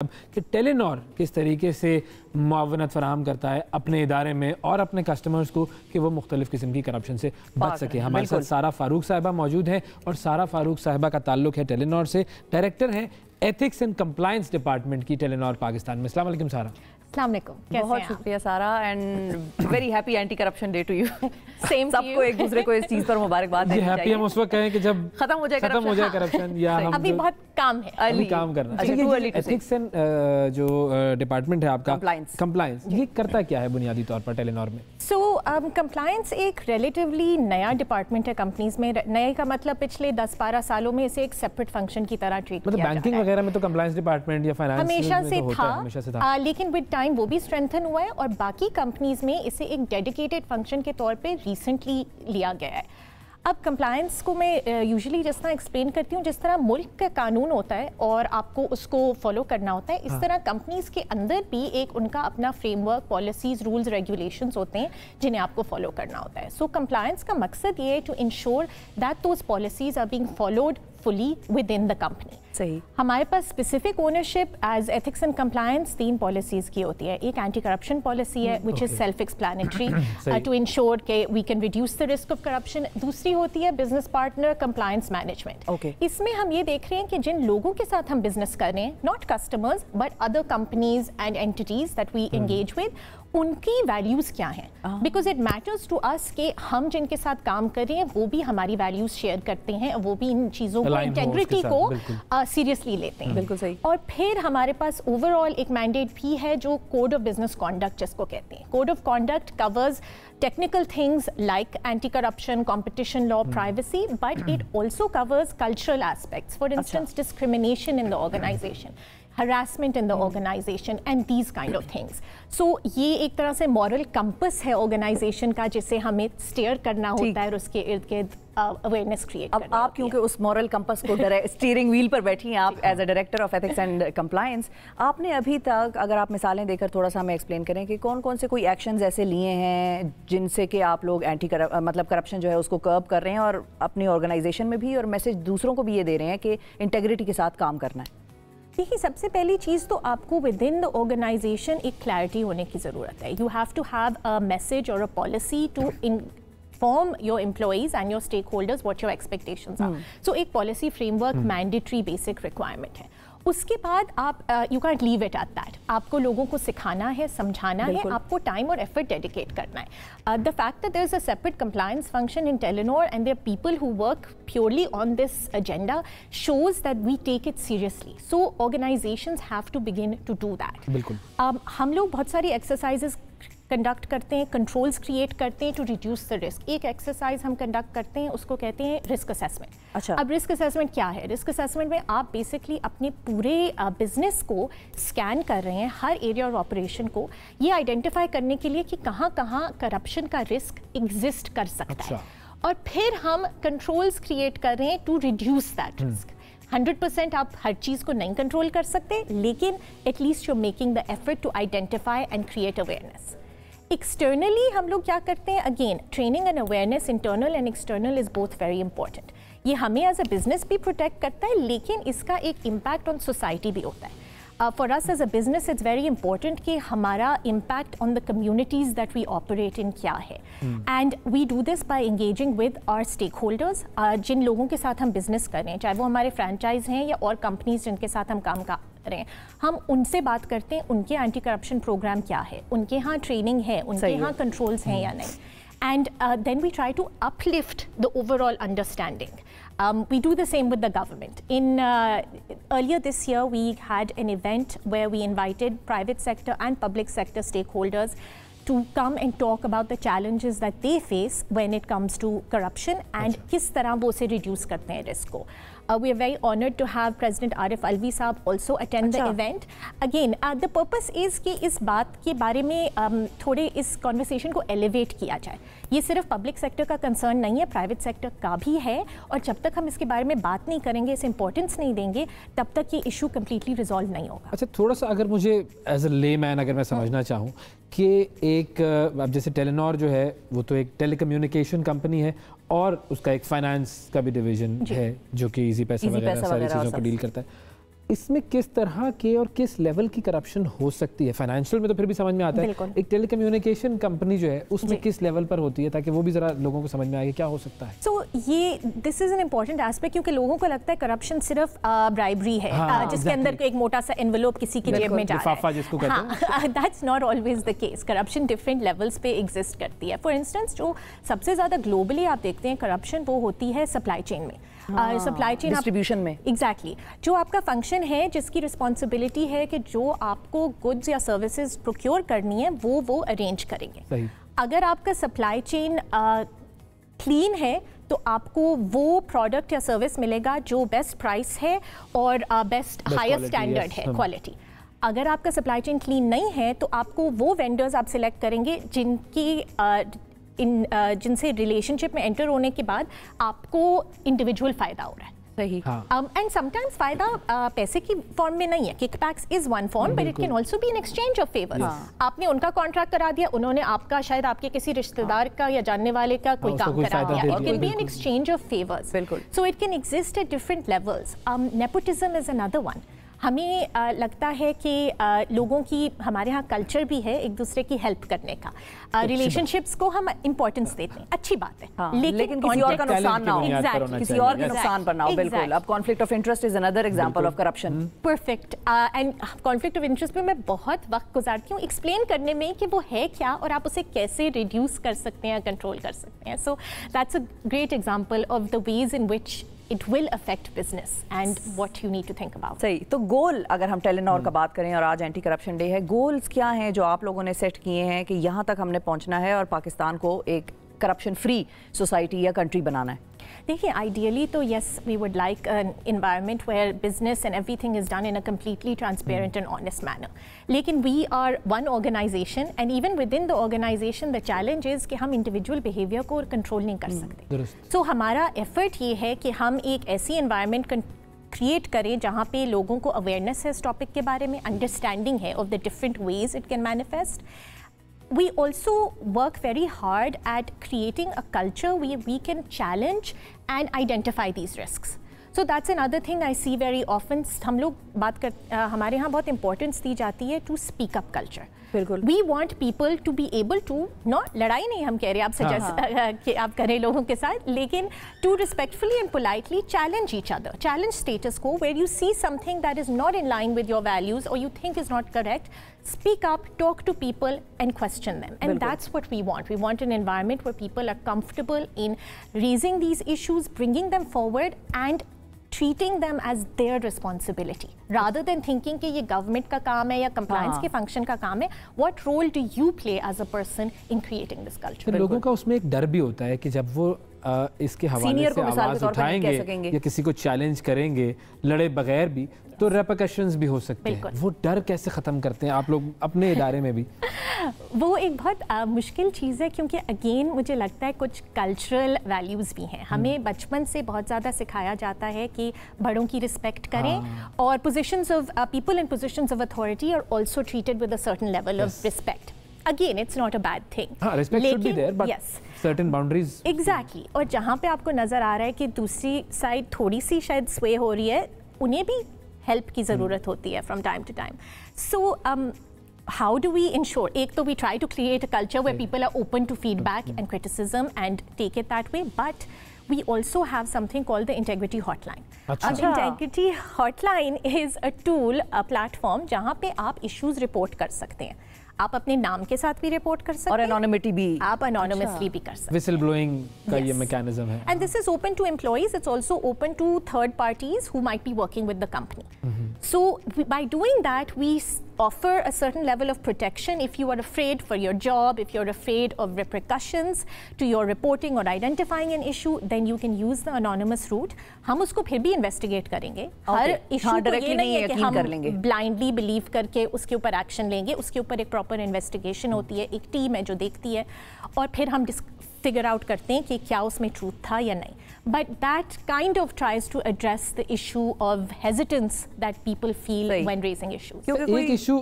कि टेलीनॉर किस तरीके से मुआवनत फराहम करता है अपने इदारे में और अपने कस्टमर्स को कि वो मुख्तलिफ किस्म की करप्शन से बच सके। हमारे साथ सारा फारूक साहिबा मौजूद हैं और सारा फारूक साहिबा का ताल्लुक है टेलीनॉर से, डायरेक्टर हैं एथिक्स एंड कंप्लायंस डिपार्टमेंट की टेलीनॉर पाकिस्तान में। अस्सलाम वालेकुम सारा। अस्सलाम वालेकुम, बहुत शुक्रिया Sara and very happy anti corruption day to you. Same सबको एक दूसरे को इस चीज पर मुबारकबाद देनी चाहिए। हैप्पी हम उस वक्त कहें कि जब खत्म हो जाए करप्शन या हम अभी बहुत काम है, अभी काम करना। एथिक्स एंड जो डिपार्टमेंट है आपका कंप्लायंस, ये करता क्या है बुनियादी तौर पर टेलीनॉर में? सो कंप्लायंस एक रिलेटिवली नया डिपार्टमेंट है कंपनीज में। नए का मतलब पिछले 10-12 सालों में इसे एक सेपरेट फंक्शन की तरह ट्रीट किया जाता है। बैंकिंग वगैरह में तो कंप्लायंस डिपार्टमेंट या फाइनेंस हमेशा से था, लेकिन विद टाइम वो भी स्ट्रेंथन हुआ है और बाकी कंपनीज में इसे एक डेडिकेटेड फंक्शन के तौर पे रिसेंटली लिया गया है। अब कंप्लायंस को मैं यूजुअली जिस तरह एक्सप्लेन करती हूँ, जिस तरह मुल्क का कानून होता है और आपको उसको फॉलो करना होता है, इस तरह कंपनीज के अंदर भी एक उनका अपना फ्रेमवर्क, पॉलिसीज, रूल्स, रेगुलेशंस होते हैं जिन्हें आपको फॉलो करना होता है। सो कंप्लायंस का मकसद ये है to ensure that those policies are being followed fully within the company। सही। हमारे पास specific ownership as ethics and compliance 3 policies की होती है। एक एंटी करप्शन पॉलिसी है which is self explanatory to ensure के we can reduce the risk of corruption. दूसरी होती है बिजनेस पार्टनर कंप्लायंस मैनेजमेंट। इसमें हम ये देख रहे हैं कि जिन लोगों के साथ हम बिजनेस कर रहे हैं, not customers but other companies and entities that we engage with, उनकी वैल्यूज क्या हैं, because it matters to us कि हम जिनके साथ काम कर रहे हैं वो भी हमारी वैल्यूज शेयर करते हैं, वो भी इन चीज़ों को, इंटेग्रिटी को सीरियसली लेते हैं। बिल्कुल सही। और फिर हमारे पास ओवरऑल एक मैंडेट भी है जो कोड ऑफ बिजनेस कॉन्डक्ट जिसको कहते हैं। Code of conduct covers technical things like anti-corruption, competition law, privacy, but it also covers cultural aspects. For instance, discrimination in the organization, harassment in the organization, and these kind of things. So ये एक तरह से moral compass है organization का जिसे हमें steer करना होता है और उसके इर्द गिर्द अवेयरनेस क्रिएट करनी। अब आप क्योंकि उस मॉरल कंपस को स्टीयरिंग व्हील पर बैठी हैं, आप as a director of ethics and compliance, आपने अभी तक अगर आप मिसालें देकर थोड़ा सा हमें एक्सप्लेन करें कि कौन कौन से कोई एक्शंस ऐसे लिए हैं जिनसे कि आप लोग मतलब करप्शन जो है उसको कर्ब कर रहे हैं और अपनी ऑर्गेनाइजेशन में भी और मैसेज दूसरों को भी ये दे रहे हैं कि इंटेग्रिटी के साथ काम करना है? देखिए, सबसे पहली चीज़ तो आपको विद इन द ऑर्गेनाइजेशन एक क्लैरिटी होने की ज़रूरत है। You have to have a message और a policy to inform your employees and your stakeholders what your expectations are. So एक policy framework mandatory basic requirement है। उसके बाद आप you can't leave it at that. आपको लोगों को सिखाना है, समझाना है, आपको टाइम और एफर्ट डेडिकेट करना है। The fact that there is a separate compliance function in Telenor and there are people who work purely on this agenda shows that we take it seriously. So organizations have to begin to do that. बिल्कुल। हम लोग बहुत सारी exercises conduct करते हैं, controls create करते हैं to reduce the risk. एक एक्सरसाइज हम कंडक्ट करते हैं, उसको कहते हैं रिस्क असेसमेंट। अच्छा। अब रिस्क असेसमेंट क्या है? रिस्क असेसमेंट में आप बेसिकली अपने पूरे बिजनेस को स्कैन कर रहे हैं, हर एरिया और ऑपरेशन को, ये आइडेंटिफाई करने के लिए कि कहाँ कहाँ करप्शन का रिस्क एग्जिस्ट कर सकता है, और फिर हम कंट्रोल्स क्रिएट कर रहे हैं टू रिड्यूस दैट रिस्क। 100% आप हर चीज़ को नहीं कंट्रोल कर सकते, लेकिन at least you are making the effort to identify and create awareness. Externally हम लोग क्या करते हैं? Again, training and awareness, internal and external, is both very important. ये हमें एज अ बिजनेस भी प्रोटेक्ट करता है, लेकिन इसका एक इम्पैक्ट ऑन सोसाइटी भी होता है। For us as a business, it's very important कि हमारा impact on the communities that we operate in क्या है, and we do this by engaging with our stakeholders, जिन लोगों के साथ हम business कर रहे हैं, चाहे वो हमारे franchise हैं या और companies जिनके साथ हम काम कर रहे हैं, हम उनसे बात करते हैं उनके एंटी करप्शन प्रोग्राम क्या है, उनके यहाँ ट्रेनिंग है, उनके यहाँ कंट्रोल्स हैं या नहीं, and then we try to uplift the overall understanding. We do the same with the government. Earlier this year, we had an event where we invited private sector and public sector stakeholders to come and talk about the challenges that they face when it comes to corruption and किस तरह वो उसे reduce करते हैं risk को. We are very honored to have President Arif Alvi साहब also attend the event. Again, the purpose is कि इस बात के बारे में थोड़े इस conversation को elevate किया जाए। ये सिर्फ पब्लिक सेक्टर का कंसर्न नहीं है, प्राइवेट सेक्टर का भी है, और जब तक हम इसके बारे में बात नहीं करेंगे, इसे इंपॉर्टेंस नहीं देंगे, तब तक ये इशू कम्प्लीटली रिजॉल्व नहीं होगा। अच्छा, थोड़ा सा अगर मुझे एज अ लेमैन अगर मैं समझना चाहूँ कि एक अब जैसे टेलीनॉर जो है वो तो एक टेलीकम्युनिकेशन कंपनी है और उसका एक फाइनेंस का भी डिवीजन है जो कि इजी पैसा वगैरह सारी चीज़ों को डील करता है। इसमें किस तरह के और किस लेवल की करप्शन हो सकती है? फाइनेंशियल में तो फिर भी समझ में आता है, एक टेलीकम्युनिकेशन कंपनी जो है उसमें किस लेवल पर होती है, ताकि वो भी जरा लोगों को समझ में आए क्या हो सकता है। सो ये this is an important aspect, क्योंकि लोगों को लगता है करप्शन सिर्फ ब्राइबरी है, जिसके अंदर एक मोटा सा एनवेलप किसी की जेब में जा रहा है। That's not always the case. Corruption different levels पे एग्जिस्ट करती है। फॉर इंस्टेंस, जो सबसे ज़्यादा ग्लोबली आप देखते हैं करप्शन, वो होती है सप्लाई चेन में, सप्लाई चेन डिस्ट्रीब्यूशन में। एग्जैक्टली जो आपका फंक्शन है, जिसकी रिस्पॉन्सिबिलिटी है कि जो आपको गुड्स या सर्विसेज प्रोक्योर करनी है वो अरेंज करेंगे। अगर आपका सप्लाई चेन क्लीन है तो आपको वो प्रोडक्ट या सर्विस मिलेगा जो बेस्ट प्राइस है और बेस्ट हायर स्टैंडर्ड है, क्वालिटी। अगर आपका सप्लाई चेन क्लीन नहीं है तो आपको वो वेंडर्स आप सिलेक्ट करेंगे जिनसे रिलेशनशिप में एंटर होने के बाद आपको इंडिविजुअल फ़ायदा हो रहा है। सही। एंड समटाइम्स फायदा पैसे की फॉर्म में नहीं है। Kickbacks is one form, but it can also be an exchange of favours. आपने उनका कॉन्ट्रैक्ट करा दिया, उन्होंने आपका शायद आपके किसी रिश्तेदार का या जानने वाले का कोई काम करा दिया। It can be an exchange of favours. बिल्कुल। So it can exist at different levels. Nepotism is another one. हमें लगता है कि लोगों की, हमारे यहाँ कल्चर भी है एक दूसरे की हेल्प करने का, रिलेशनशिप्स को हम इंपॉर्टेंस देते हैं, अच्छी बात है। लेकिन किसी और का नुकसान ना हो, किसी और के नुकसान पर ना हो। बिल्कुल। अब conflict of interest is another example of corruption. Perfect. And conflict of interest पे मैं बहुत वक्त गुजारती हूँ एक्सप्लेन करने में कि वो है क्या और आप उसे कैसे रिड्यूस कर सकते हैं, कंट्रोल कर सकते हैं। So that's a great example of the ways in which it will affect business and what you need to think about. सही। तो गोल, अगर हम टेलीनॉर का बात करें और आज एंटी करप्शन डे है, गोल्स क्या हैं जो आप लोगों ने सेट किए हैं कि यहाँ तक हमने पहुँचना है और पाकिस्तान को एक करप्शन फ्री सोसाइटी या कंट्री बनाना है? देखिए, आइडियली तो yes, we would like an environment where business and everything is done in a completely transparent and honest manner. लेकिन we are one organization and even within the organization the challenge is कि हम individual behaviour को control नहीं कर सकते। सो हमारा effort ये है कि हम एक ऐसी एनवायरनमेंट क्रिएट करें जहाँ पे लोगों को अवेयरनेस है इस टॉपिक के बारे में, अंडरस्टैंडिंग है of the different ways it can manifest. We also work very hard at creating a culture where we can challenge and identify these risks. So that's another thing I see very often. हम लोग बात कर हमारे यहाँ बहुत importance दी जाती है to speak up culture. बिल्कुल. We want people to be able to, not लड़ाई नहीं हम कह रहे आप suggest कि आप करें लोगों के साथ, लेकिन to respectfully and politely challenge each other, challenge status quo where you see something that is not in line with your values or you think is not correct. Speak up, talk to people and question them. And that's what we want. We want an environment where people are comfortable in raising these issues, bringing them forward and treating them as their responsibility rather than thinking कि ये government का काम है या compliance के function का काम है. What role do you play as a person in creating this culture? लोगों का उसमें एक डर भी होता है कि जब वो इसके हवाले से आवाज उठाएंगे या किसी को चैलेंज करेंगे लड़े बगैर भी तो रेपरकशंस भी हो सकते हैं. वो डर कैसे ख़त्म करते हैं आप लोग अपने इदारे में भी? वो एक बहुत मुश्किल चीज़ है क्योंकि अगेन मुझे लगता है कुछ कल्चरल वैल्यूज़ भी हैं. हमें बचपन से बहुत ज़्यादा सिखाया जाता है कि बड़ों की रिस्पेक्ट करें और positions of people in positions of authority are also treated with a certain level of respect. Again, it's not a bad thing. Respect should be there, but yes, certain boundaries. Exactly. और जहाँ पे आपको नज़र आ रहा है कि दूसरी side थोड़ी सी शायद sway हो रही है, उन्हें भी help की ज़रूरत होती है from time to time. So, how do we ensure? एक तो we try to create a culture where people are open to feedback and criticism and take it that way, but we also have something called the integrity hotline. The integrity hotline is a tool, a platform जहाँ पे आप issues report कर सकते हैं. आप अपने नाम के साथ भी रिपोर्ट कर सकते हैं और एनोनिमिटी भी आप एनोनिमसली भी कर सकते हैं. विसल ब्लोइंग का ये मैकेनिज्म है. And this is open to employees, it's also open to third parties who might be working with the company. So by doing that we offer a certain level of protection if you are afraid for your job, if you're afraid of repercussions to your reporting or identifying an issue, then you can use the anonymous route. हम उसको फिर भी investigate करेंगे. हर issue को ये नहीं है कि हम blindly believe करके उसके ऊपर action लेंगे. उसके ऊपर एक proper investigation होती है, एक team है जो देखती है और फिर हम फिगर आउट करते हैं कि क्या उसमें ट्रूथ था या नहीं. But that kind of tries to address the issue of hesitance that people feel when raising issues. एक इशू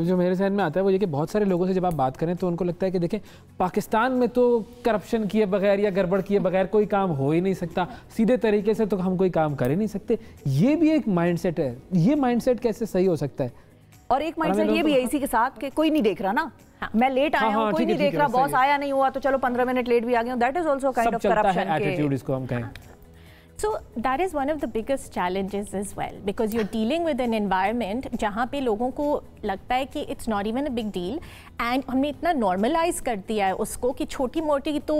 जो मेरे जहन में आता है वो ये कि बहुत सारे लोगों से जब आप बात करें तो उनको लगता है कि देखें पाकिस्तान में तो करप्शन किए बगैर या गड़बड़ किए बगैर कोई काम हो ही नहीं सकता, सीधे तरीके से तो हम कोई काम कर ही नहीं सकते. ये भी एक माइंडसेट है. ये माइंडसेट कैसे सही हो सकता है? और एक माइंडसेट ये भी है इसी के साथ कि कोई नहीं देख रहा ना. हाँ. मैं लेट आया हूँ, कोई नहीं देख रहा, बॉस आया नहीं हुआ तो चलो 15 मिनट लेट भी आ गया. That is also kind of corruption attitude इसको हम कहें. So that is one of the biggest challenges as well, because you're dealing with an environment जहाँ पे लोगों को लगता है कि it's not even a big deal, and हमने इतना normalize कर दिया है उसको कि छोटी मोटी तो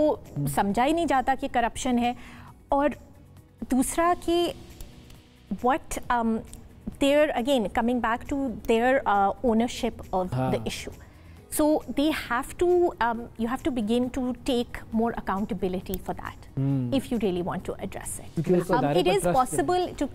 समझा ही नहीं जाता कि corruption है. और दूसरा कि what they're again coming back to their ownership of the issue. So they have to, you have to begin to take more accountability for that if you really want to address it. It is possible to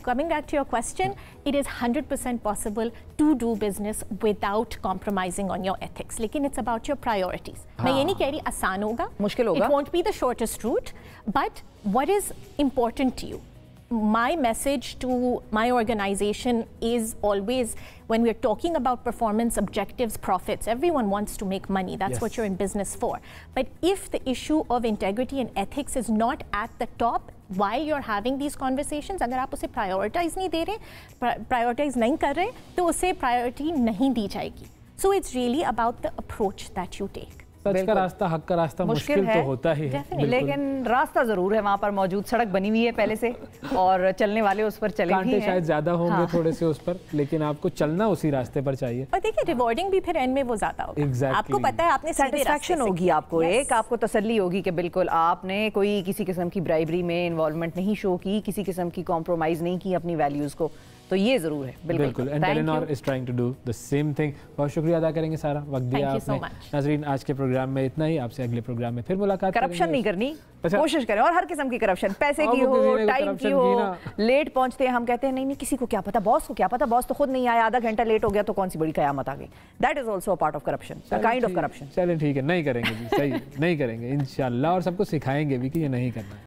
coming back to your question, it is 100% possible to do business without compromising on your ethics. लेकिन it's about your priorities. मैं ये नहीं कह रही आसान होगा, मुश्किल होगा. It won't be the shortest route, but what is important to you? My message to my organization is always, when we're talking about performance objectives, profits, everyone wants to make money. That's what you're in business for. But if the issue of integrity and ethics is not at the top while you're having these conversations, अगर आप उसे prioritize नहीं दे रहे, prioritize नहीं कर रहे, तो उसे priority नहीं दी जाएगी. So it's really about the approach that you take. सच का रास्ता, हक का रास्ता मुश्किल तो होता ही है, लेकिन रास्ता जरूर है वहाँ पर मौजूद. सड़क बनी हुई है पहले से और चलने वाले उस पर चले भी हैं. शायद ज्यादा होंगे थोड़े से उस पर, लेकिन आपको चलना उसी रास्ते पर चाहिए. और देखिए रिवॉर्डिंग भी फिर एंड में वो ज्यादा होगा. Exactly. आपको पता है आपने सेटिस्फैक्शन होगी आपको. एक आपको तसल्ली होगी कि बिल्कुल आपने कोई किसी किस्म की ब्राइबरी में इन्वॉल्वमेंट नहीं शो की, किसी किस्म की कॉम्प्रोमाइज नहीं की अपनी वैल्यूज को. तो ये जरूर है. बिल्कुल. And Telenor is trying to do the same thing. बहुत शुक्रिया अदा करेंगे सारा, वक्त दिया आपने. नाज़रीन आज के प्रोग्राम में इतना ही. आपसे अगले प्रोग्राम में फिर मुलाकात. करप्शन नहीं करनी, कोशिश करें. और हर किस्म की करप्शन, पैसे की हो, टाइम की हो. लेट पहुंचते हैं हम कहते हैं नहीं किसी को क्या पता, बॉस को क्या पता, बॉस तो खुद नहीं आया, आधा घंटा लेट हो गया तो कौन सी बड़ी कयामत आ गई. That is also a part of corruption, a kind of corruption. चलें ठीक है, नहीं करेंगे जी, सही नहीं करेंगे इंशाल्लाह, और सबको सिखाएंगे भी कि ये नहीं करना है.